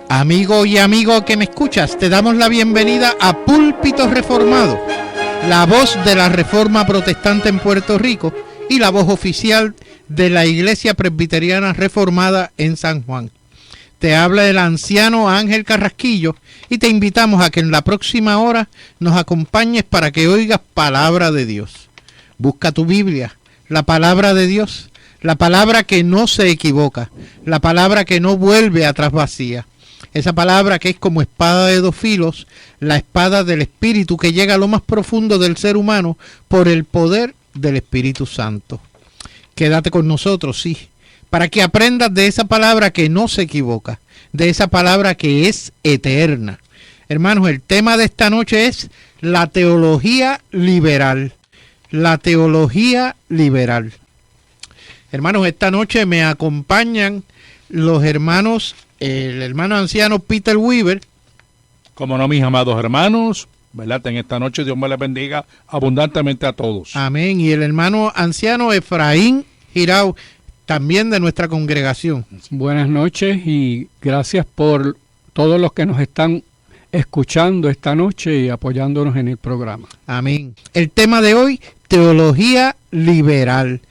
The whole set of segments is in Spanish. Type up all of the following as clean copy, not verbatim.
Amigo y amigo que me escuchas, te damos la bienvenida a Púlpito Reformado, la voz de la Reforma Protestante en Puerto Rico y la voz oficial de la Iglesia Presbiteriana Reformada en San Juan. Te habla el anciano Ángel Carrasquillo y te invitamos a que en la próxima hora nos acompañes para que oigas palabra de Dios. Busca tu Biblia, la palabra de Dios, la palabra que no se equivoca, la palabra que no vuelve atrás vacía. Esa palabra que es como espada de dos filos, la espada del Espíritu que llega a lo más profundo del ser humano por el poder del Espíritu Santo. Quédate con nosotros, sí, para que aprendas de esa palabra que no se equivoca, de esa palabra que es eterna. Hermanos, el tema de esta noche es la teología liberal. La teología liberal. Hermanos, esta noche me acompañan los hermanos, el hermano anciano Peter Weaver. Como no, mis amados hermanos, ¿verdad? En esta noche Dios me les bendiga abundantemente a todos. Amén. Y el hermano anciano Efraín Girau, también de nuestra congregación. Buenas noches y gracias por todos los que nos están escuchando esta noche y apoyándonos en el programa. Amén. El tema de hoy, teología liberal.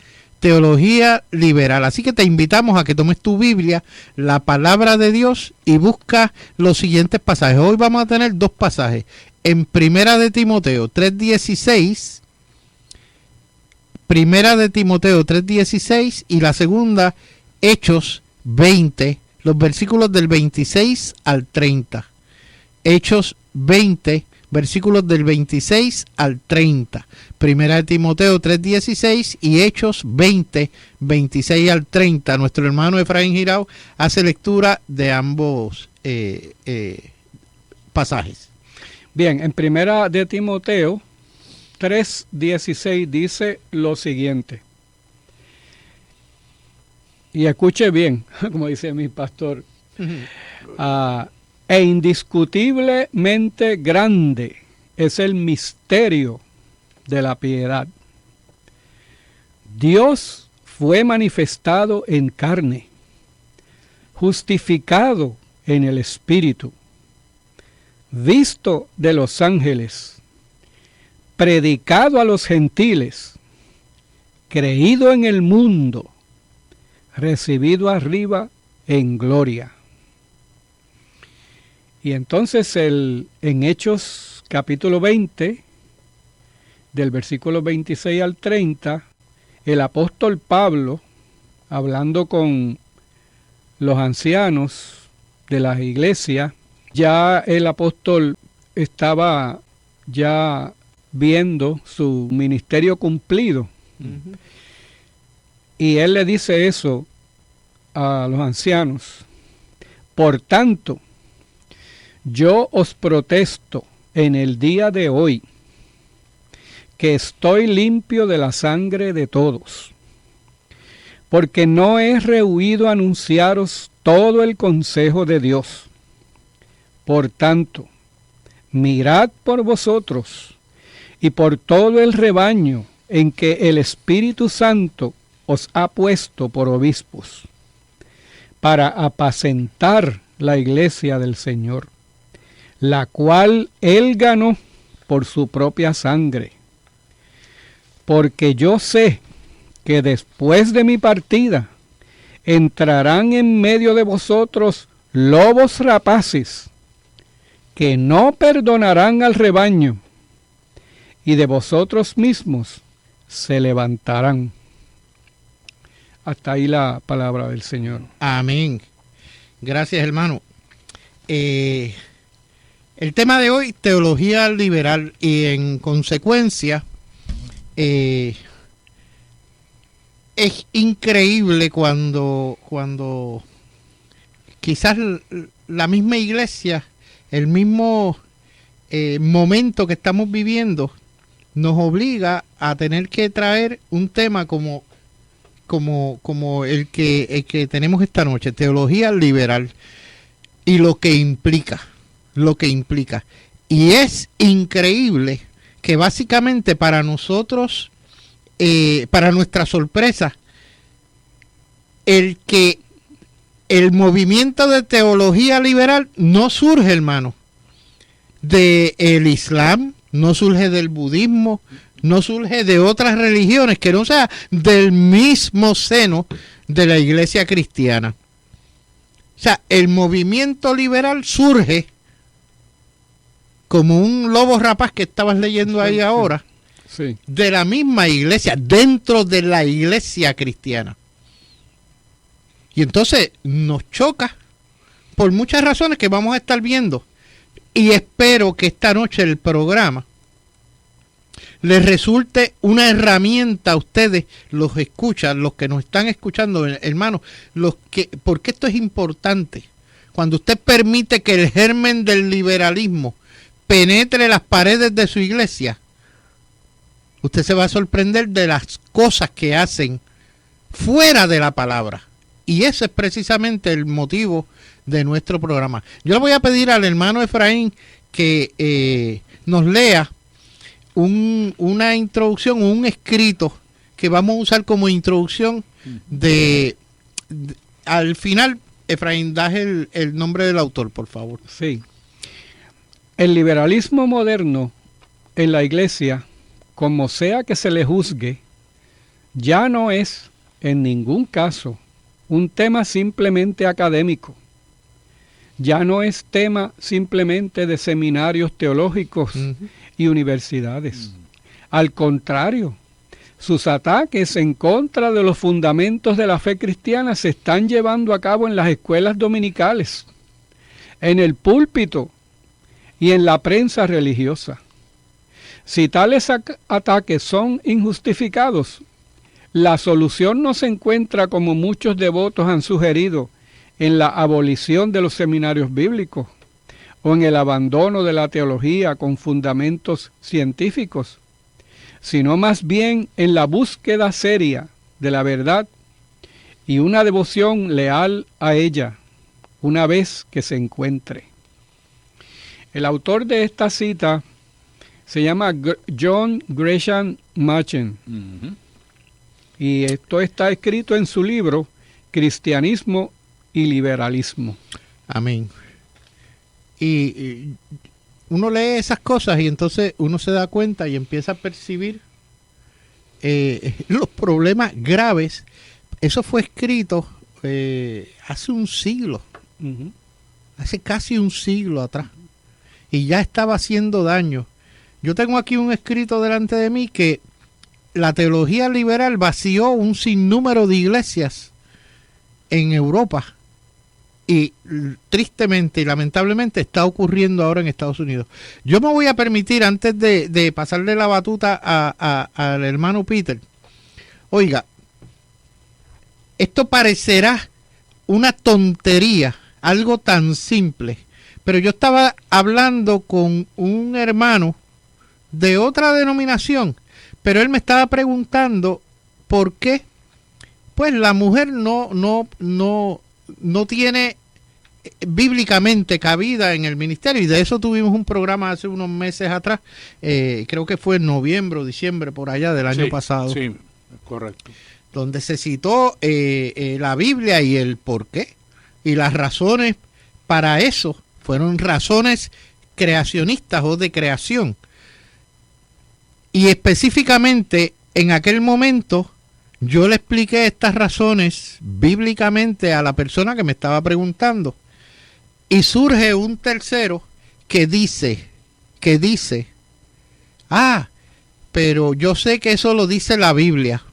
Teología liberal. Así que te invitamos a que tomes tu Biblia, la palabra de Dios, y busca los siguientes pasajes. Hoy vamos a tener dos pasajes. En Primera de Timoteo 3:16, Primera de Timoteo 3:16, y la segunda, Hechos 20, los versículos del 26 al 30. Hechos 20, versículos del 26 al 30. Primera de Timoteo 3:16 y Hechos 20, 26 al 30. Nuestro hermano Efraín Girau hace lectura de ambos pasajes. Bien, en Primera de Timoteo 3:16 dice lo siguiente. Y escuche bien, como dice mi pastor. E indiscutiblemente grande es el misterio de la piedad. Dios fue manifestado en carne, justificado en el Espíritu, visto de los ángeles, predicado a los gentiles, creído en el mundo, recibido arriba en gloria. Y entonces en Hechos capítulo 20, del versículo 26 al 30, el apóstol Pablo, hablando con los ancianos de la iglesia, ya el apóstol estaba ya viendo su ministerio cumplido. Uh-huh. Y él le dice eso a los ancianos. Por tanto, yo os protesto en el día de hoy que estoy limpio de la sangre de todos, porque no he rehuido anunciaros todo el consejo de Dios. Por tanto, mirad por vosotros y por todo el rebaño en que el Espíritu Santo os ha puesto por obispos, para apacentar la iglesia del Señor, la cual él ganó por su propia sangre. Porque yo sé que después de mi partida entrarán en medio de vosotros lobos rapaces, que no perdonarán al rebaño, y de vosotros mismos se levantarán. Hasta ahí la palabra del Señor. Amén. Gracias, hermano. El tema de hoy, teología liberal, y en consecuencia es increíble cuando quizás la misma iglesia, el mismo momento que estamos viviendo, nos obliga a tener que traer un tema como el que tenemos esta noche, teología liberal, y lo que implica. Y es increíble que básicamente para nosotros, para nuestra sorpresa, el que el movimiento de teología liberal no surge, hermano, del Islam, no surge del budismo, no surge de otras religiones, que no sea del mismo seno de la iglesia cristiana. O sea, el movimiento liberal surge como un lobo rapaz que estabas leyendo ahí ahora, sí, de la misma iglesia, dentro de la iglesia cristiana. Y entonces nos choca por muchas razones que vamos a estar viendo. Y espero que esta noche el programa les resulte una herramienta a ustedes, los escuchan, los que nos están escuchando, hermanos, porque esto es importante. Cuando usted permite que el germen del liberalismo penetre las paredes de su iglesia, usted se va a sorprender de las cosas que hacen fuera de la palabra. Y ese es precisamente el motivo de nuestro programa. Yo le voy a pedir al hermano Efraín que nos lea una introducción, un escrito que vamos a usar como introducción al final. Efraín, das el nombre del autor, por favor. Sí. El liberalismo moderno en la iglesia, como sea que se le juzgue, ya no es en ningún caso un tema simplemente académico. Ya no es tema simplemente de seminarios teológicos y universidades. Al contrario, sus ataques en contra de los fundamentos de la fe cristiana se están llevando a cabo en las escuelas dominicales, en el púlpito y en la prensa religiosa. Si tales ataques son injustificados, la solución no se encuentra, como muchos devotos han sugerido, en la abolición de los seminarios bíblicos o en el abandono de la teología con fundamentos científicos, sino más bien en la búsqueda seria de la verdad y una devoción leal a ella una vez que se encuentre. El autor de esta cita se llama John Gresham Machen. Y esto está escrito en su libro Cristianismo y Liberalismo. Amén. Y uno lee esas cosas y entonces uno se da cuenta y empieza a percibir los problemas graves. Eso fue escrito hace un siglo, hace casi un siglo atrás, y ya estaba haciendo daño. Yo tengo aquí un escrito delante de mí que la teología liberal vació un sinnúmero de iglesias en Europa y tristemente y lamentablemente está ocurriendo ahora en Estados Unidos. Yo me voy a permitir, antes de pasarle la batuta al hermano Peter, oiga, esto parecerá una tontería, algo tan simple, pero yo estaba hablando con un hermano de otra denominación, pero él me estaba preguntando por qué pues la mujer no tiene bíblicamente cabida en el ministerio, y de eso tuvimos un programa hace unos meses atrás, creo que fue en noviembre o diciembre por allá del año pasado. Sí, correcto. Donde se citó la Biblia y el por qué, y las razones para eso fueron razones creacionistas o de creación. Y específicamente en aquel momento yo le expliqué estas razones bíblicamente a la persona que me estaba preguntando. Y surge un tercero que dice, pero yo sé que eso lo dice la Biblia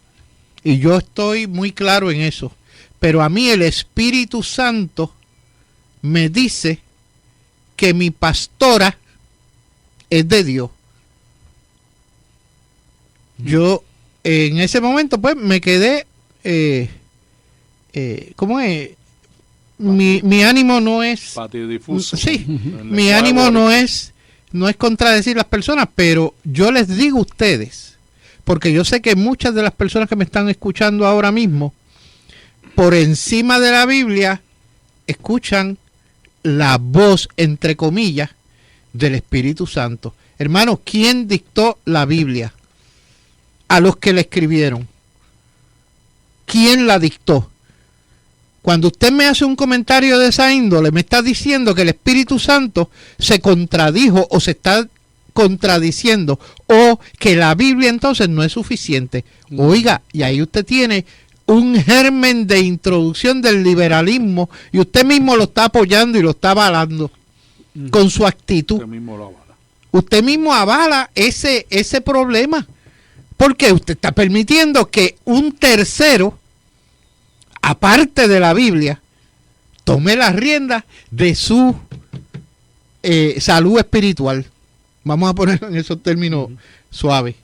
y yo estoy muy claro en eso, pero a mí el Espíritu Santo me dice que mi pastora es de Dios. Yo en ese momento pues me quedé, ¿cómo es? Mi ánimo no es... Patidifuso. Sí, mi ánimo no es contradecir las personas, pero yo les digo a ustedes, porque yo sé que muchas de las personas que me están escuchando ahora mismo, por encima de la Biblia, escuchan la voz, entre comillas, del Espíritu Santo. Hermanos, ¿quién dictó la Biblia? A los que la escribieron. ¿Quién la dictó? Cuando usted me hace un comentario de esa índole, me está diciendo que el Espíritu Santo se contradijo o se está contradiciendo, o que la Biblia entonces no es suficiente. Oiga, y ahí usted tiene un germen de introducción del liberalismo y usted mismo lo está apoyando y lo está avalando con su actitud. Usted mismo lo avala. Usted mismo avala ese problema, porque usted está permitiendo que un tercero, aparte de la Biblia, tome las riendas de su salud espiritual. Vamos a ponerlo en esos términos suaves.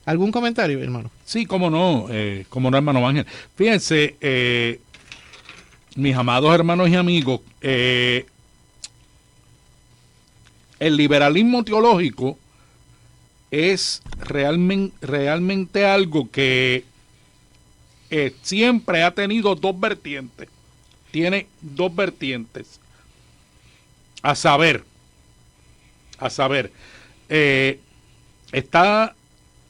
¿Algún comentario, hermano? Sí, cómo no, hermano Ángel. Fíjense, mis amados hermanos y amigos, el liberalismo teológico es realmente algo que siempre ha tenido dos vertientes. Tiene dos vertientes. A saber, está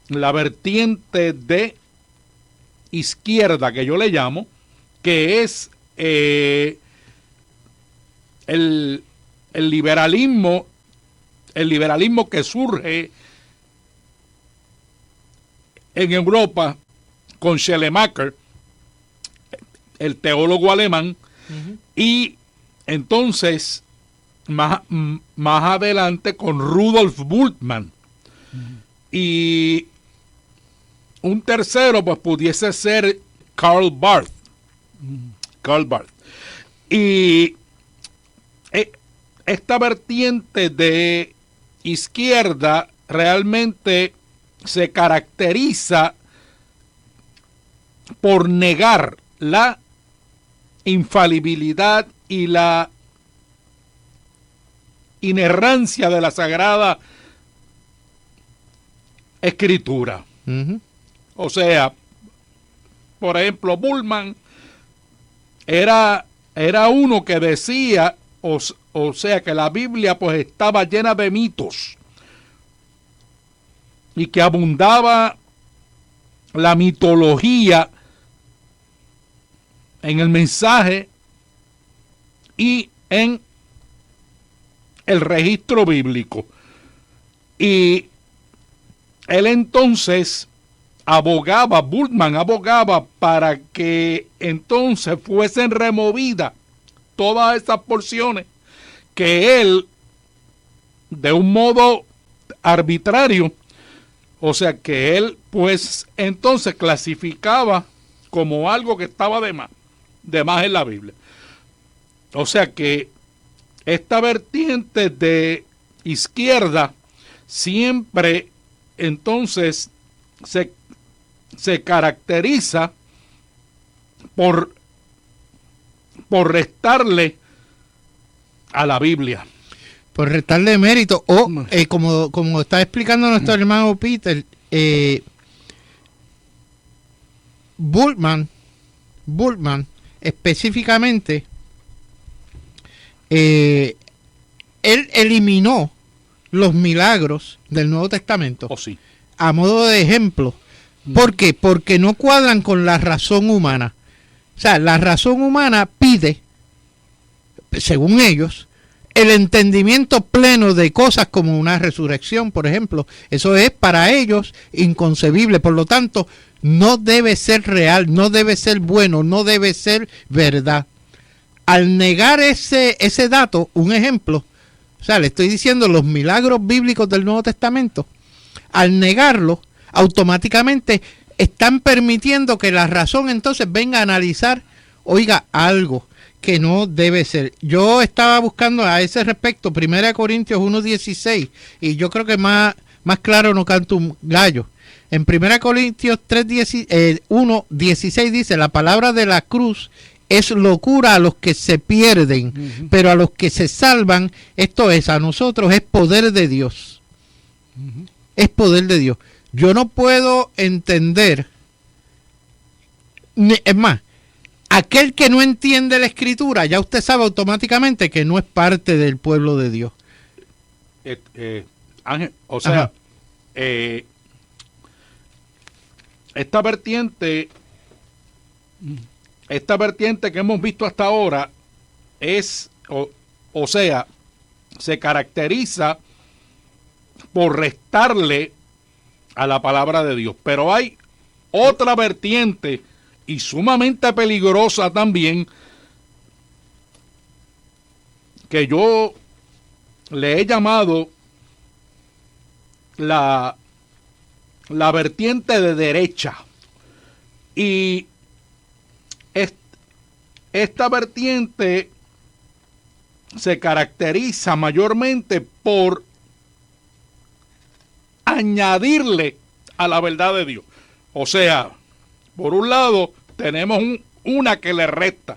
la vertiente de izquierda, que yo le llamo, que es el liberalismo que surge en Europa con Schleiermacher, el teólogo alemán, y entonces más adelante con Rudolf Bultmann. Y un tercero pues pudiese ser Karl Barth. Y esta vertiente de izquierda realmente se caracteriza por negar la infalibilidad y la inerrancia de la Sagrada Escritura. O sea, por ejemplo, Bultmann era uno que decía, o sea, que la Biblia pues estaba llena de mitos y que abundaba la mitología en el mensaje y en el registro bíblico. Y él entonces Bultmann abogaba para que entonces fuesen removidas todas esas porciones que él, de un modo arbitrario, o sea, que él pues entonces clasificaba como algo que estaba de más en la Biblia. O sea que esta vertiente de izquierda siempre entonces se caracteriza por restarle a la Biblia. Por restarle mérito. O, como está explicando nuestro hermano Peter, Bultmann específicamente, él eliminó los milagros del Nuevo Testamento a modo de ejemplo. ¿Por qué? Porque no cuadran con la razón humana. O sea, la razón humana pide, según ellos, el entendimiento pleno de cosas como una resurrección, por ejemplo. Eso es para ellos inconcebible. Por lo tanto, no debe ser real, no debe ser bueno, no debe ser verdad. Al negar ese dato, un ejemplo, o sea, le estoy diciendo los milagros bíblicos del Nuevo Testamento, al negarlo, automáticamente están permitiendo que la razón entonces venga a analizar, oiga, algo que no debe ser. Yo estaba buscando a ese respecto 1 Corintios 1:16 y yo creo que más claro no canto un gallo. En 1 Corintios 1:16 dice, la palabra de la cruz es locura a los que se pierden, pero a los que se salvan, esto es, a nosotros es poder de Dios. Es poder de Dios. Yo no puedo entender, es más, aquel que no entiende la Escritura, ya usted sabe automáticamente que no es parte del pueblo de Dios. Ángel, o sea, esta vertiente esta vertiente que hemos visto hasta ahora es, o sea, se caracteriza por restarle a la palabra de Dios. Pero hay otra vertiente y sumamente peligrosa también, que yo le he llamado la vertiente de derecha. Y esta vertiente se caracteriza mayormente por añadirle a la verdad de Dios. O sea, por un lado tenemos una que le resta,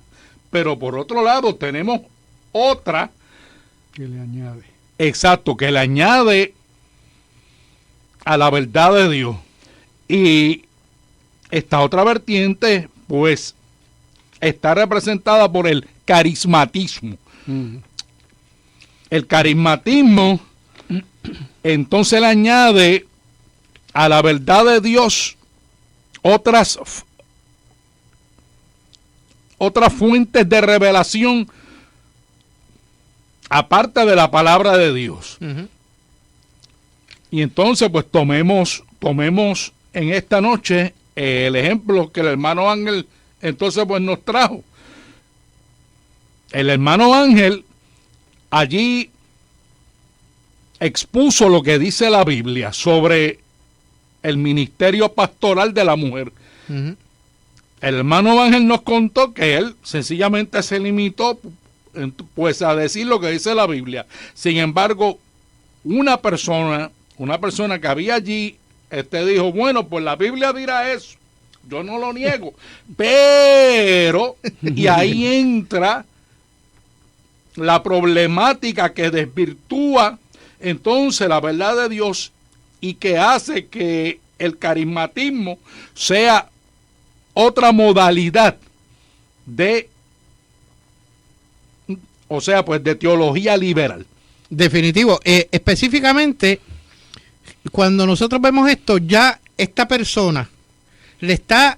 pero por otro lado tenemos otra que le añade. Exacto, que le añade a la verdad de Dios. Y esta otra vertiente, pues, está representada por el carismatismo. El carismatismo, entonces, le añade a la verdad de Dios otras fuentes de revelación aparte de la palabra de Dios. Y entonces, pues, tomemos en esta noche el ejemplo que el hermano Ángel entonces pues nos trajo. El hermano Ángel allí expuso lo que dice la Biblia sobre el ministerio pastoral de la mujer. El hermano Ángel nos contó que él sencillamente se limitó pues a decir lo que dice la Biblia. Sin embargo, una persona que había allí dijo, bueno, pues la Biblia dirá eso, yo no lo niego, pero, y ahí entra la problemática que desvirtúa entonces la verdad de Dios y que hace que el carismatismo sea otra modalidad de, o sea, pues de teología liberal. Definitivo. Específicamente, cuando nosotros vemos esto, ya esta persona le está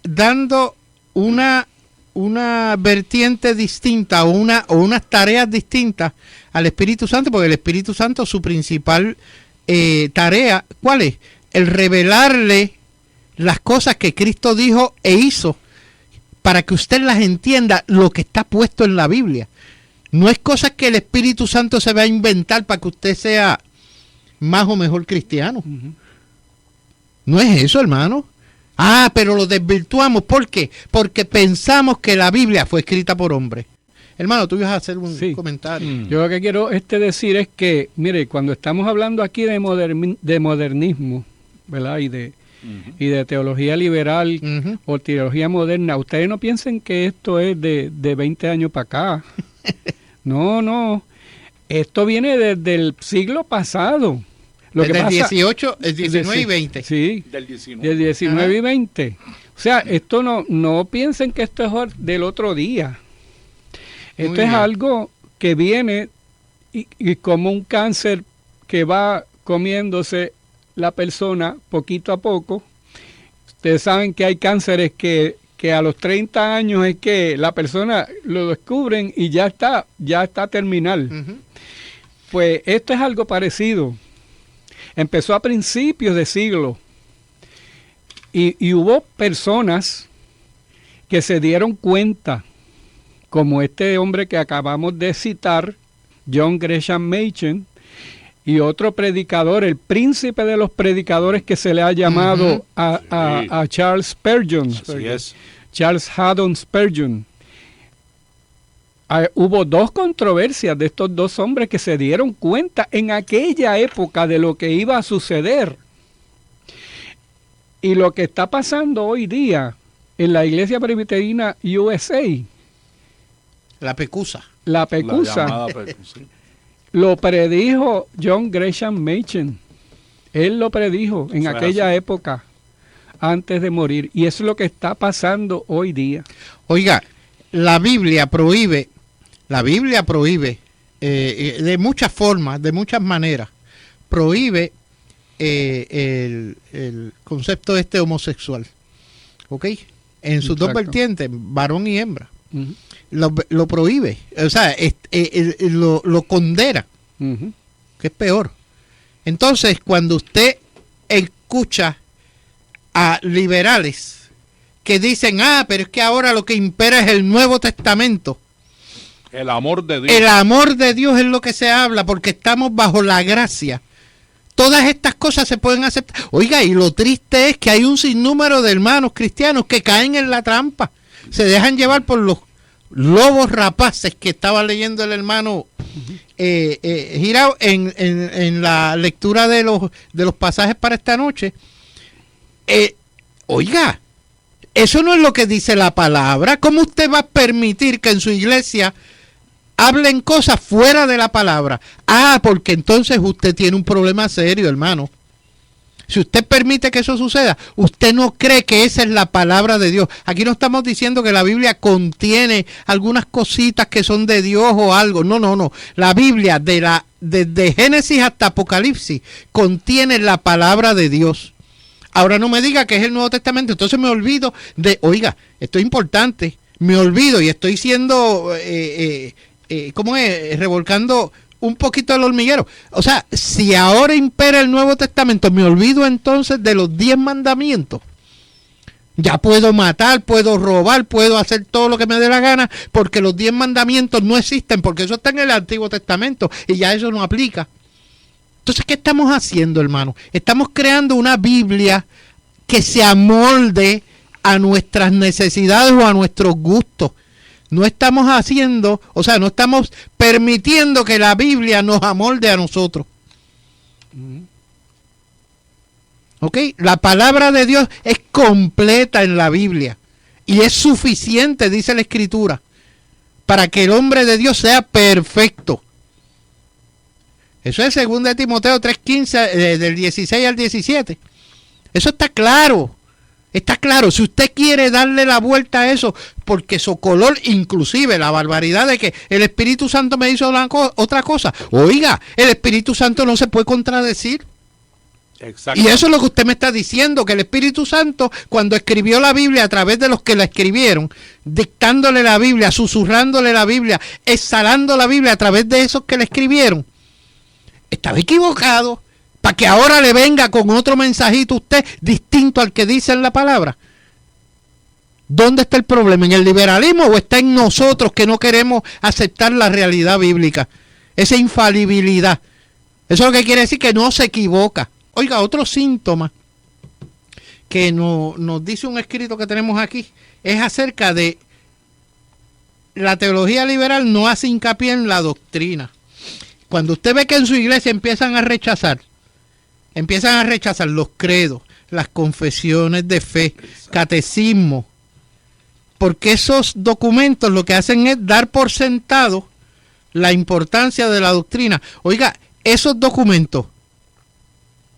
dando una vertiente distinta o unas tareas distintas al Espíritu Santo, porque el Espíritu Santo, su principal tarea, ¿cuál es? El revelarle las cosas que Cristo dijo e hizo para que usted las entienda, lo que está puesto en la Biblia. No es cosas que el Espíritu Santo se va a inventar para que usted sea más o mejor cristiano. No es eso, hermano. Pero lo desvirtuamos. ¿Por qué? Porque pensamos que la Biblia fue escrita por hombres. Hermano, tú ibas a hacer un comentario. Yo lo que quiero decir es que, mire, cuando estamos hablando aquí de modernismo, ¿verdad? Y de teología liberal o teología moderna, ustedes no piensen que esto es de 20 años para acá. No. Esto viene desde el siglo pasado. Desde el 18, el 19 y 20. Sí, del 19. Del 19 y 20. O sea, esto no piensen que esto es del otro día. Esto es algo que viene y como un cáncer que va comiéndose la persona poquito a poco. Ustedes saben que hay cánceres que a los 30 años es que la persona lo descubren y ya está terminal. Pues esto es algo parecido. Empezó a principios de siglo y hubo personas que se dieron cuenta, como este hombre que acabamos de citar, John Gresham Machen, y otro predicador, el príncipe de los predicadores que se le ha llamado a Charles Spurgeon. Así es. Charles Haddon Spurgeon. Hubo dos controversias de estos dos hombres que se dieron cuenta en aquella época de lo que iba a suceder. Y lo que está pasando hoy día en la Iglesia Presbiteriana USA. La PECUSA. La PECUSA. Lo predijo John Gresham Machen. Él lo predijo en aquella época, antes de morir. Y eso es lo que está pasando hoy día. Oiga, la Biblia prohíbe de muchas formas, de muchas maneras, prohíbe el concepto homosexual. ¿Ok? en sus dos Exacto. vertientes, varón y hembra. Ujú. Lo prohíbe, o sea, lo condena, Ujú. que es peor. Entonces, cuando usted escucha a liberales que dicen, pero es que ahora lo que impera es el Nuevo Testamento, El amor de Dios. el amor de Dios es lo que se habla, porque estamos bajo la gracia. Todas estas cosas se pueden aceptar. Oiga, y lo triste es que hay un sinnúmero de hermanos cristianos que caen en la trampa. Se dejan llevar por los lobos rapaces que estaba leyendo el hermano Girao en la lectura de los pasajes para esta noche. Oiga, eso no es lo que dice la palabra. ¿Cómo usted va a permitir que en su iglesia hablen cosas fuera de la palabra? Porque entonces usted tiene un problema serio, hermano. Si usted permite que eso suceda, usted no cree que esa es la palabra de Dios. Aquí no estamos diciendo que la Biblia contiene algunas cositas que son de Dios o algo. No. La Biblia, desde Génesis hasta Apocalipsis, contiene la palabra de Dios. Ahora no me diga que es el Nuevo Testamento, entonces me olvido oiga, esto es importante, me olvido y estoy siendo, revolcando un poquito el hormiguero. O sea, si ahora impera el Nuevo Testamento, me olvido entonces de los 10 mandamientos. Ya puedo matar, puedo robar, puedo hacer todo lo que me dé la gana, porque los 10 mandamientos no existen, porque eso está en el Antiguo Testamento y ya eso no aplica. Entonces, ¿qué estamos haciendo, hermano? Estamos creando una Biblia que se amolde a nuestras necesidades o a nuestros gustos. No estamos haciendo, o sea, no estamos permitiendo que la Biblia nos amolde a nosotros. ¿Ok? La palabra de Dios es completa en la Biblia y es suficiente, dice la Escritura, para que el hombre de Dios sea perfecto. Eso es 2 Timoteo 3:15, del 16 al 17. Eso está claro. Está claro. Si usted quiere darle la vuelta a eso, porque Socolor, inclusive la barbaridad de que el Espíritu Santo me hizo otra cosa. Oiga, el Espíritu Santo no se puede contradecir. Exacto. Y eso es lo que usted me está diciendo, que el Espíritu Santo, cuando escribió la Biblia a través de los que la escribieron, dictándole la Biblia, susurrándole la Biblia, exhalando la Biblia a través de esos que la escribieron, estaba equivocado, para que ahora le venga con otro mensajito usted distinto al que dice en la palabra. ¿Dónde está el problema? ¿En el liberalismo o está en nosotros que no queremos aceptar la realidad bíblica? Esa infalibilidad. Eso es lo que quiere decir que no se equivoca. Oiga, otro síntoma que nos dice un escrito que tenemos aquí es acerca de la teología liberal no hace hincapié en la doctrina. Cuando usted ve que en su iglesia empiezan a rechazar los credos, las confesiones de fe, catecismo, porque esos documentos lo que hacen es dar por sentado la importancia de la doctrina. Oiga, esos documentos,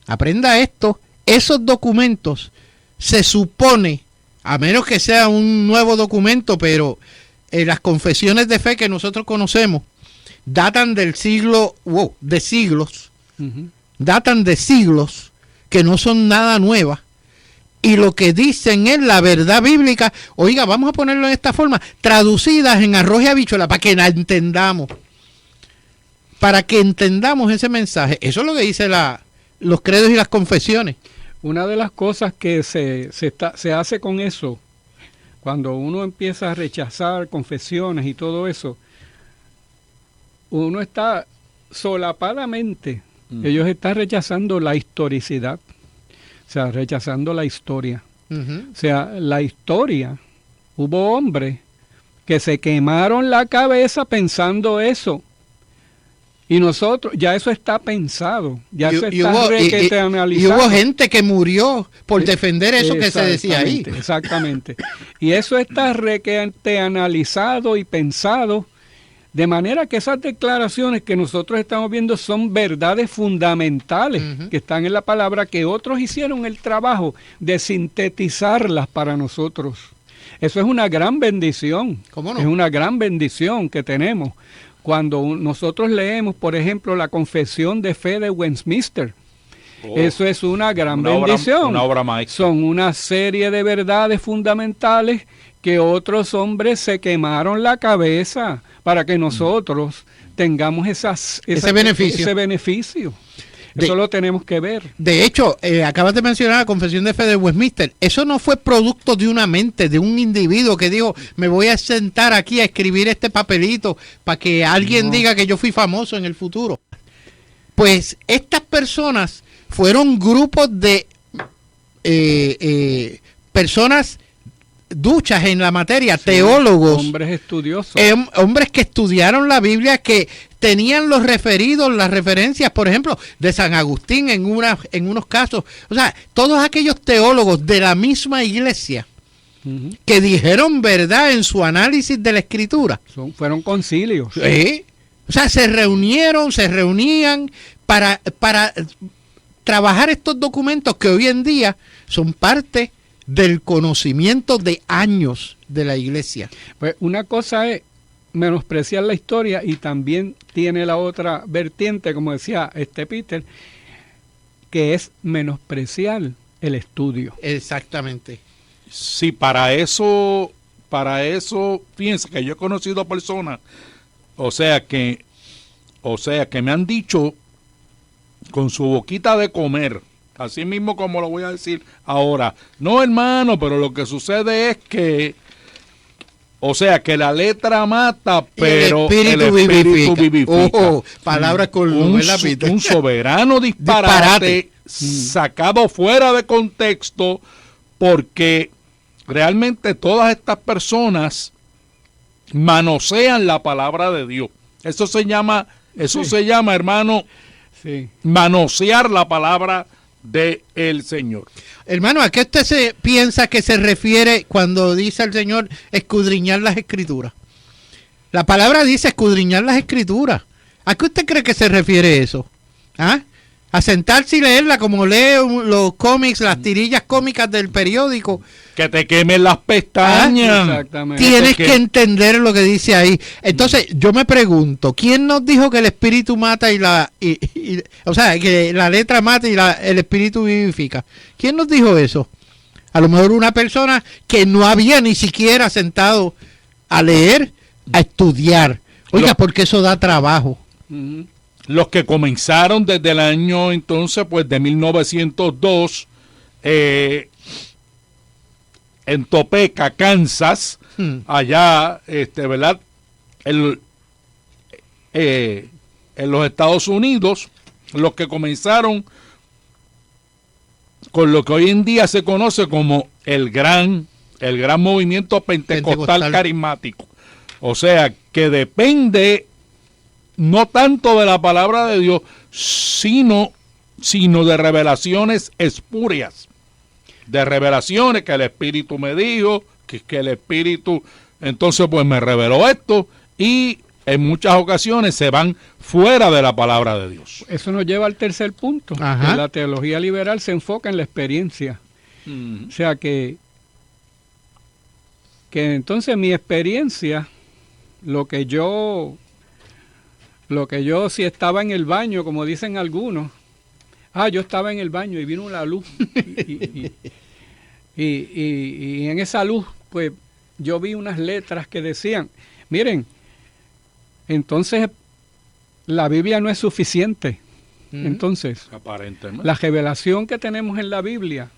aprenda esto, esos documentos se supone, a menos que sea un nuevo documento, pero las confesiones de fe que nosotros conocemos, datan del siglo, de siglos, datan de siglos, que no son nada nuevas, y lo que dicen es la verdad bíblica. Oiga, vamos a ponerlo en esta forma, traducidas en arroz y habichuela, para que la entendamos, ese mensaje. Eso es lo que dice los credos y las confesiones. Una de las cosas que se hace con eso, cuando uno empieza a rechazar confesiones y todo eso, uno está solapadamente, ellos están rechazando la historicidad, o sea, rechazando la historia. O sea, la historia, hubo hombres que se quemaron la cabeza pensando eso. Y nosotros, ya eso está pensado, ya eso está requete analizado. Y hubo gente que murió por defender eso que se decía ahí. Exactamente. Y eso está requete analizado y pensado, de manera que esas declaraciones que nosotros estamos viendo son verdades fundamentales que están en la palabra, que otros hicieron el trabajo de sintetizarlas para nosotros. Eso es una gran bendición. ¿Cómo no? Es una gran bendición que tenemos. Cuando nosotros leemos, por ejemplo, la Confesión de Fe de Westminster, Eso es una gran bendición. Una obra maestra. Son una serie de verdades fundamentales que otros hombres se quemaron la cabeza para que nosotros tengamos ese beneficio. Eso lo tenemos que ver. De hecho, acabas de mencionar la Confesión de Fe de Westminster. Eso no fue producto de una mente, de un individuo que dijo, me voy a sentar aquí a escribir este papelito para que alguien diga que yo fui famoso en el futuro. Pues estas personas fueron grupos de personas duchas en la materia, sí, teólogos, hombres estudiosos, hombres que estudiaron la Biblia, que tenían los referidos, las referencias, por ejemplo, de San Agustín en unos casos. O sea, todos aquellos teólogos de la misma iglesia que dijeron verdad en su análisis de la Escritura. Fueron concilios. ¿Sí? O sea, se reunían para trabajar estos documentos que hoy en día son parte del conocimiento de años de la iglesia. Pues una cosa es menospreciar la historia y también tiene la otra vertiente, como decía Peter, que es menospreciar el estudio. Exactamente. Sí, para eso, fíjense que yo he conocido personas, o sea que me han dicho con su boquita de comer, así mismo como lo voy a decir ahora, no hermano, pero lo que sucede es que, o sea, que la letra mata, pero el espíritu vivifica. Palabras con un soberano disparate sacado fuera de contexto, porque realmente todas estas personas manosean la palabra de Dios. Eso se llama, hermano, manosear la palabra del Señor. Hermano, ¿a qué usted se piensa que se refiere cuando dice el Señor escudriñar las Escrituras? La palabra dice escudriñar las Escrituras. ¿A qué usted cree que se refiere eso? ¿Ah? A sentarse y leerla como lee los cómics, las tirillas cómicas del periódico. Que te quemen las pestañas. Exactamente. Tienes que entender lo que dice ahí. Entonces, yo me pregunto, ¿quién nos dijo que el espíritu mata o sea, que la letra mata y el espíritu vivifica? ¿Quién nos dijo eso? A lo mejor una persona que no había ni siquiera sentado a leer, a estudiar. Oiga, porque eso da trabajo. Los que comenzaron desde el año entonces, pues de 1902, en Topeka, Kansas, allá, ¿verdad? En los Estados Unidos, los que comenzaron con lo que hoy en día se conoce como el gran movimiento pentecostal carismático. O sea, que depende no tanto de la palabra de Dios, sino de revelaciones espurias, de revelaciones que el Espíritu me dijo, que el Espíritu entonces pues me reveló esto, y en muchas ocasiones se van fuera de la palabra de Dios. Eso nos lleva al tercer punto. La teología liberal se enfoca en la experiencia. O sea que entonces mi experiencia, lo que yo si estaba en el baño, como dicen algunos, yo estaba en el baño y vino la luz y en esa luz pues yo vi unas letras que decían, miren, entonces la Biblia no es suficiente. Entonces, aparentemente, la revelación que tenemos en la Biblia,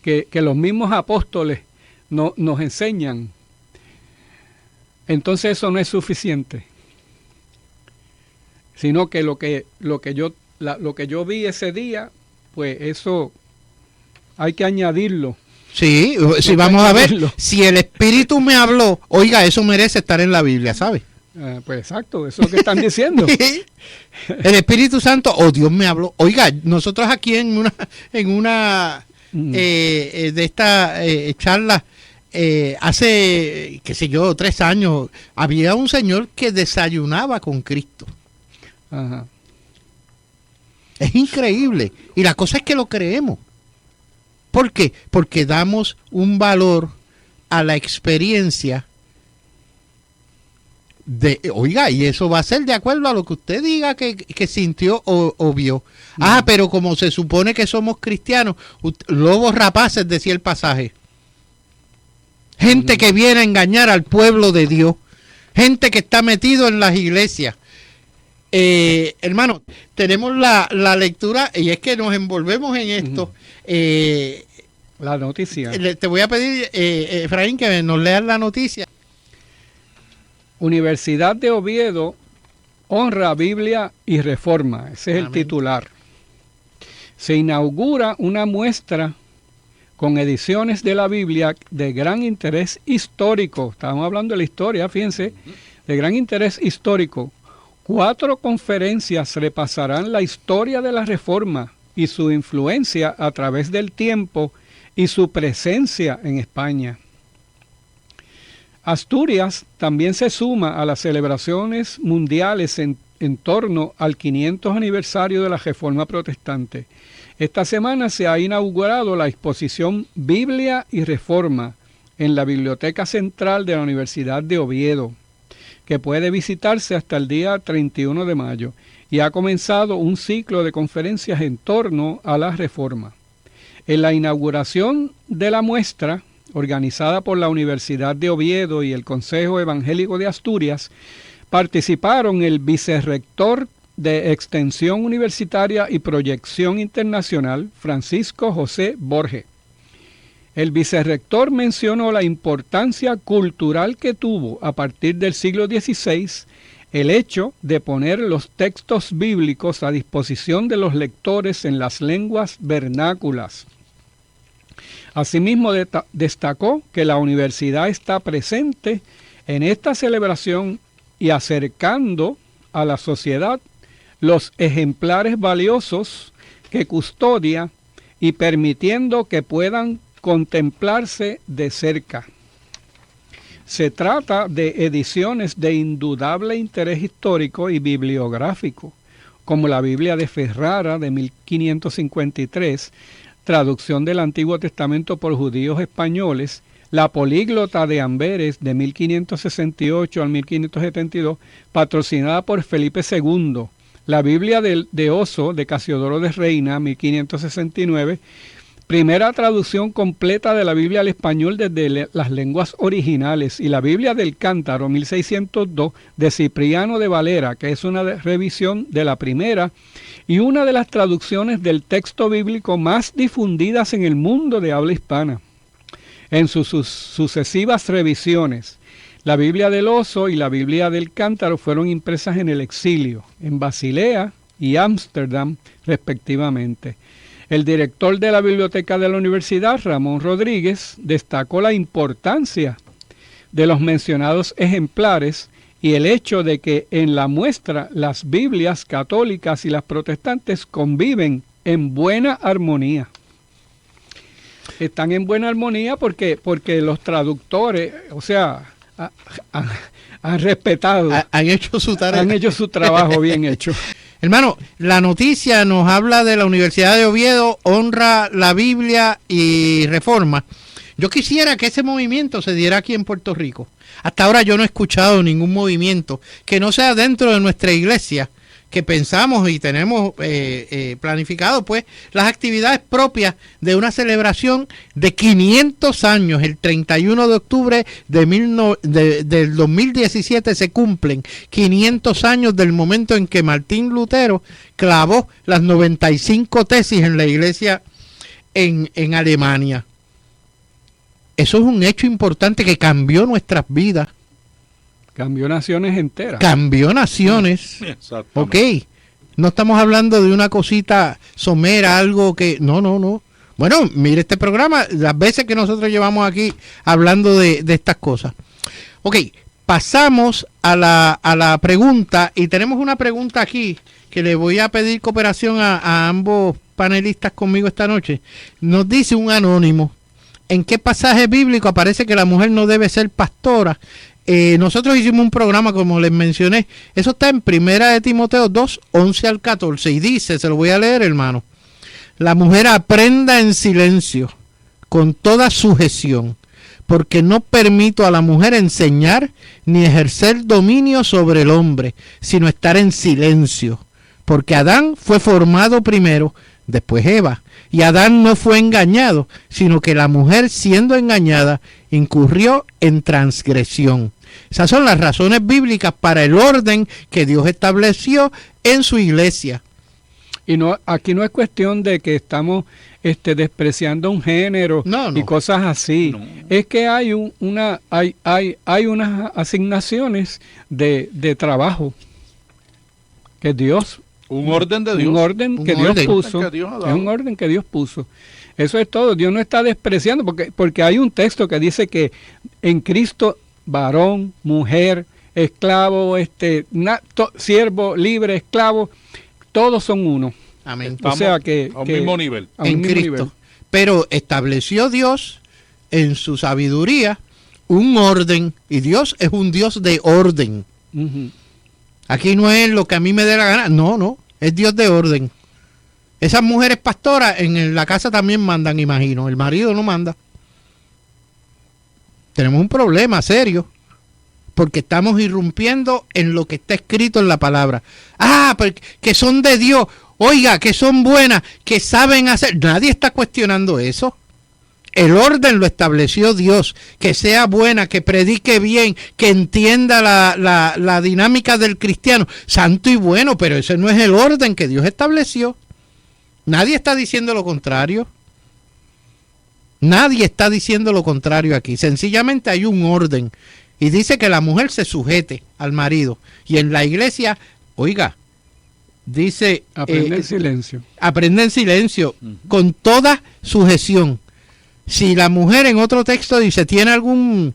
que los mismos apóstoles nos enseñan, entonces eso no es suficiente, sino que lo que yo vi ese día, pues eso hay que añadirlo. Sí, si vamos a ver, si el Espíritu me habló, oiga, eso merece estar en la Biblia, ¿sabe? Pues exacto, eso es lo que están diciendo. El Espíritu Santo, Dios me habló. Oiga, nosotros aquí en una de estas charlas, hace, qué sé yo, 3 años, había un señor que desayunaba con Cristo. Ajá. Es increíble. Y la cosa es que lo creemos. ¿Por qué? Porque damos un valor a la experiencia Oiga, y eso va a ser de acuerdo a lo que usted diga que sintió o vio. Pero como se supone que somos cristianos, lobos rapaces, decía el pasaje. Gente que viene a engañar al pueblo de Dios. Gente que está metido en las iglesias. Hermano, tenemos la lectura, y es que nos envolvemos en esto. La noticia. Te voy a pedir, Efraín, que nos leas la noticia. Universidad de Oviedo honra Biblia y Reforma. Ese es el Amén. titular. Se inaugura una muestra con ediciones de la Biblia de gran interés histórico. Estábamos hablando de la historia, fíjense, de gran interés histórico. 4 conferencias repasarán la historia de la Reforma y su influencia a través del tiempo y su presencia en España. Asturias también se suma a las celebraciones mundiales en torno al 500 aniversario de la Reforma Protestante. Esta semana se ha inaugurado la exposición Biblia y Reforma en la Biblioteca Central de la Universidad de Oviedo, que puede visitarse hasta el día 31 de mayo, y ha comenzado un ciclo de conferencias en torno a la Reforma. En la inauguración de la muestra, organizada por la Universidad de Oviedo y el Consejo Evangélico de Asturias, participaron el vicerrector de Extensión Universitaria y Proyección Internacional, Francisco José Borge. El vicerrector mencionó la importancia cultural que tuvo a partir del siglo XVI el hecho de poner los textos bíblicos a disposición de los lectores en las lenguas vernáculas. Asimismo, destacó que la universidad está presente en esta celebración y acercando a la sociedad los ejemplares valiosos que custodia y permitiendo que puedan contemplarse de cerca. Se trata de ediciones de indudable interés histórico y bibliográfico, como la Biblia de Ferrara de 1553, traducción del Antiguo Testamento por judíos españoles, la Políglota de Amberes de 1568 al 1572, patrocinada por Felipe II, la Biblia de Oso de Casiodoro de Reina, 1569, primera traducción completa de la Biblia al español desde las lenguas originales, y la Biblia del Cántaro, 1602, de Cipriano de Valera, que es una revisión de la primera y una de las traducciones del texto bíblico más difundidas en el mundo de habla hispana. En sus sucesivas revisiones, la Biblia del Oso y la Biblia del Cántaro fueron impresas en el exilio, en Basilea y Ámsterdam, respectivamente. El director de la biblioteca de la universidad, Ramón Rodríguez, destacó la importancia de los mencionados ejemplares y el hecho de que en la muestra las Biblias católicas y las protestantes conviven en buena armonía. Están en buena armonía porque los traductores, o sea, han respetado. Han hecho su tarea. Han hecho su trabajo bien hecho. Hermano, la noticia nos habla de la Universidad de Oviedo, honra la Biblia y Reforma. Yo quisiera que ese movimiento se diera aquí en Puerto Rico. Hasta ahora yo no he escuchado ningún movimiento que no sea dentro de nuestra iglesia, que pensamos y tenemos planificado pues las actividades propias de una celebración de 500 años. El 31 de octubre del 2017 se cumplen 500 años del momento en que Martín Lutero clavó las 95 tesis en la iglesia en Alemania. Eso es un hecho importante que cambió nuestras vidas. Cambió naciones enteras. Cambió naciones. Ok. No estamos hablando de una cosita somera, algo que... No. Bueno, mire este programa, las veces que nosotros llevamos aquí hablando de estas cosas. Ok, pasamos a la pregunta, y tenemos una pregunta aquí que le voy a pedir cooperación a ambos panelistas conmigo esta noche. Nos dice un anónimo: ¿en qué pasaje bíblico aparece que la mujer no debe ser pastora? Nosotros hicimos un programa, como les mencioné, eso está en 1 de Timoteo 2, 11 al 14, y dice, se lo voy a leer, hermano: la mujer aprenda en silencio, con toda sujeción, porque no permito a la mujer enseñar ni ejercer dominio sobre el hombre, sino estar en silencio. Porque Adán fue formado primero, después Eva. Y Adán no fue engañado, sino que la mujer, siendo engañada, incurrió en transgresión. Esas son las razones bíblicas para el orden que Dios estableció en su iglesia. Y no, aquí no es cuestión de que estamos despreciando un género y cosas así. No. Es que hay hay unas asignaciones de trabajo que Dios, un orden de Dios, un orden que Dios puso, es un orden que Dios puso. Eso es todo. Dios no está despreciando, porque hay un texto que dice que en Cristo varón, mujer, esclavo, siervo, libre, esclavo, todos son uno. Amén. O sea que a un mismo nivel. En Cristo. Pero estableció Dios en su sabiduría un orden, y Dios es un Dios de orden. Uh-huh. Aquí no es lo que a mí me dé la gana, no, es Dios de orden. Esas mujeres pastoras en la casa también mandan, imagino, el marido no manda. Tenemos un problema serio, porque estamos irrumpiendo en lo que está escrito en la palabra. Que son de Dios, oiga, que son buenas, que saben hacer. Nadie está cuestionando eso. El orden lo estableció Dios, que sea buena, que predique bien, que entienda la dinámica del cristiano, santo y bueno, pero ese no es el orden que Dios estableció. Nadie está diciendo lo contrario. Nadie está diciendo lo contrario aquí. Sencillamente hay un orden. Y dice que la mujer se sujete al marido. Y en la iglesia, oiga, dice... Aprende en silencio. Aprende en silencio, con toda sujeción. Si la mujer en otro texto dice, tiene alguna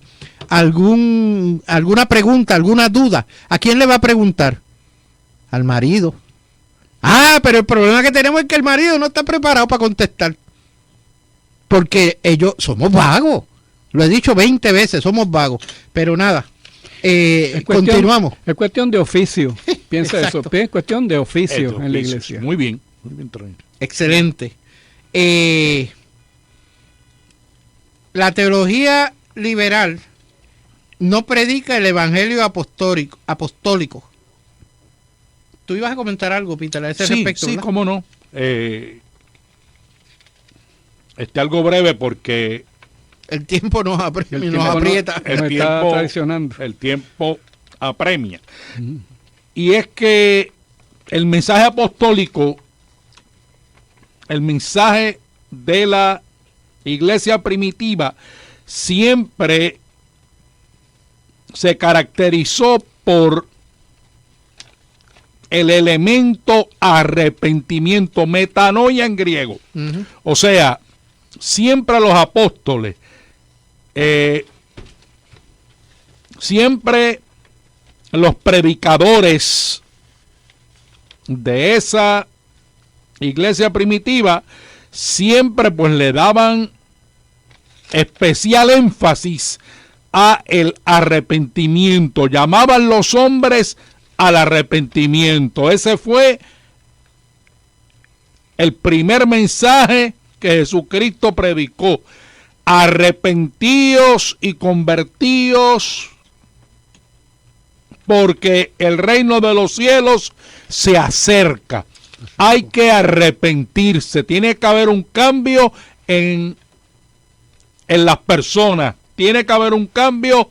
pregunta, alguna duda, ¿a quién le va a preguntar? Al marido. Pero el problema que tenemos es que el marido no está preparado para contestar. Porque ellos somos vagos. Lo he dicho 20 veces, somos vagos. Pero nada, continuamos. Es cuestión de oficio. Piensa eso. Es cuestión de oficio en la iglesia. Muy bien. Excelente. La teología liberal no predica el evangelio apostólico. Tú ibas a comentar algo, Peter, a ese respecto, sí, ¿verdad? Cómo no. Algo breve porque el tiempo nos aprieta. El tiempo apremia. Y es que el mensaje apostólico, el mensaje de la iglesia primitiva, siempre se caracterizó por el elemento arrepentimiento, metanoia en griego. Uh-huh. O sea, siempre los apóstoles, siempre los predicadores de esa iglesia primitiva, siempre pues le daban especial énfasis a el arrepentimiento, llamaban los hombres al arrepentimiento. Ese fue el primer mensaje que Jesucristo predicó: arrepentíos y convertíos, porque el reino de los cielos se acerca. Hay que arrepentirse, tiene que haber un cambio en las personas, tiene que haber un cambio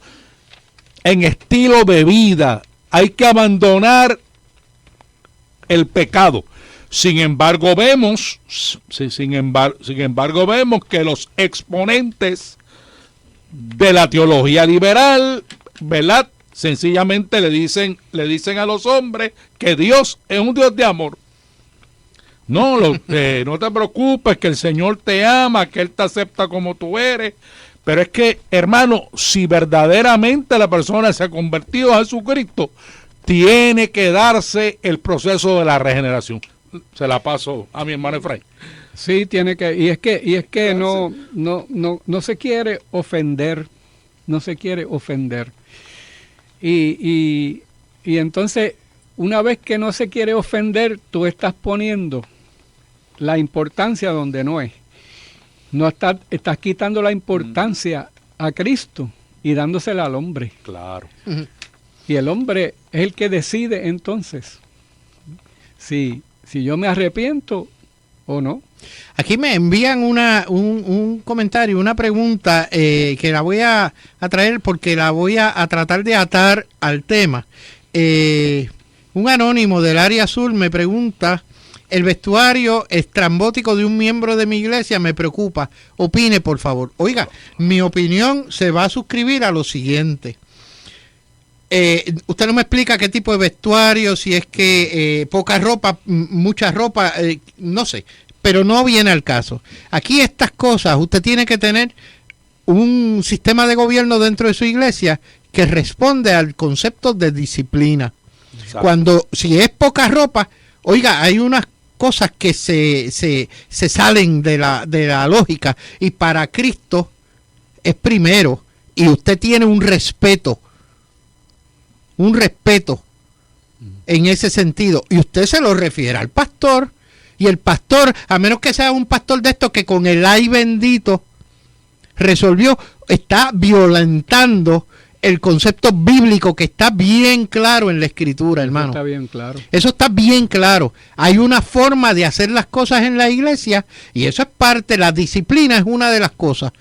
en estilo de vida, hay que abandonar el pecado. Sin embargo, vemos que los exponentes de la teología liberal, ¿verdad?, sencillamente le dicen a los hombres que Dios es un Dios de amor. No te preocupes, que el Señor te ama, que Él te acepta como tú eres. Pero es que, hermano, si verdaderamente la persona se ha convertido a Jesucristo, tiene que darse el proceso de la regeneración. Se la paso a mi hermano Efraín. Sí, tiene que, y es que no se quiere ofender, Y entonces, una vez que no se quiere ofender, tú estás poniendo la importancia donde no es. No estás quitando la importancia a Cristo y dándosela al hombre. Claro. Y el hombre es el que decide entonces si yo me arrepiento o no. Aquí me envían un comentario, una pregunta que la voy a traer porque la voy a tratar de atar al tema. Un anónimo del área sur me pregunta: el vestuario estrambótico de un miembro de mi iglesia me preocupa. Opine, por favor. Oiga, mi opinión se va a suscribir a lo siguiente. Usted no me explica qué tipo de vestuario, si es que poca ropa, mucha ropa, no sé, pero no viene al caso. Aquí estas cosas, usted tiene que tener un sistema de gobierno dentro de su iglesia que responde al concepto de disciplina. Exacto. Si es poca ropa, oiga, hay unas cosas que se salen de la lógica, y para Cristo es primero, y usted tiene un respeto en ese sentido, y usted se lo refiere al pastor, y el pastor, a menos que sea un pastor de estos que con el ay bendito resolvió, está violentando el concepto bíblico que está bien claro en la escritura, hermano. Está bien claro. Eso está bien claro. Hay una forma de hacer las cosas en la iglesia, y eso es parte, la disciplina es una de las cosas.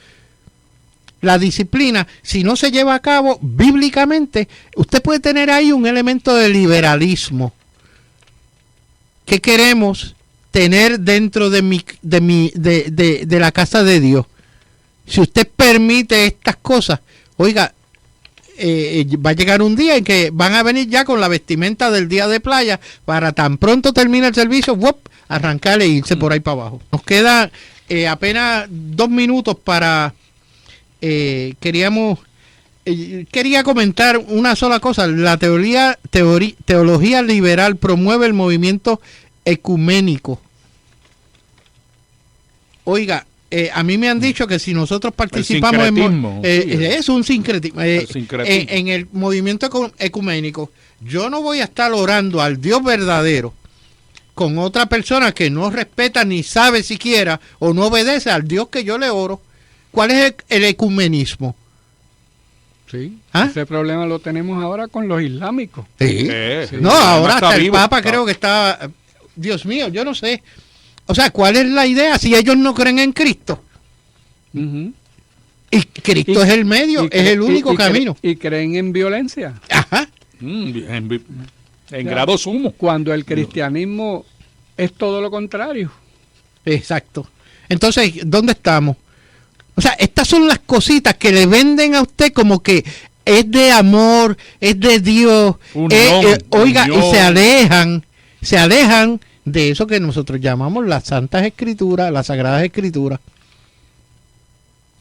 La disciplina, si no se lleva a cabo bíblicamente, usted puede tener ahí un elemento de liberalismo. ¿Qué queremos tener dentro de la casa de Dios? Si usted permite estas cosas, oiga, va a llegar un día en que van a venir ya con la vestimenta del día de playa para tan pronto termina el servicio, arrancarle e irse por ahí para abajo. Nos queda apenas 2 minutos para... quería comentar una sola cosa. La teología liberal promueve el movimiento ecuménico. Oiga, a mí me han dicho que si nosotros participamos es un sincretismo, en el movimiento ecuménico, yo no voy a estar orando al Dios verdadero con otra persona que no respeta ni sabe siquiera o no obedece al Dios que yo le oro. ¿Cuál es el ecumenismo? Sí, ese problema lo tenemos ahora con los islámicos. Sí. No, ahora hasta el Papa creo que está... Dios mío, yo no sé. O sea, ¿cuál es la idea si ellos no creen en Cristo? Uh-huh. Y Cristo es el medio, es el único camino. Y creen en violencia. Ajá. En grado sumo. Cuando el cristianismo es todo lo contrario. Exacto. Entonces, ¿dónde estamos? O sea, estas son las cositas que le venden a usted como que es de amor, es de Dios. Oiga, y se alejan de eso que nosotros llamamos las Santas Escrituras, las Sagradas Escrituras.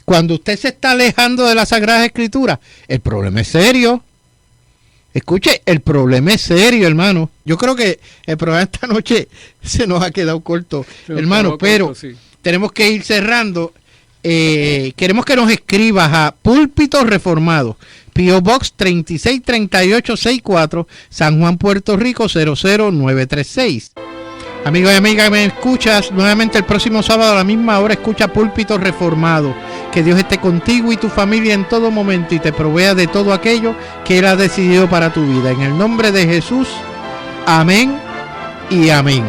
Cuando usted se está alejando de las Sagradas Escrituras, el problema es serio. Escuche, el problema es serio, hermano. Yo creo que el programa esta noche se nos ha quedado corto, hermano, pero tenemos que ir cerrando. Queremos que nos escribas a Púlpito Reformado, P.O. Box 363864, San Juan, Puerto Rico 00936. Amigos y amigas, me escuchas nuevamente el próximo sábado a la misma hora. Escucha Púlpito Reformado. Que Dios esté contigo y tu familia en todo momento y te provea de todo aquello que Él ha decidido para tu vida. En el nombre de Jesús, amén y amén.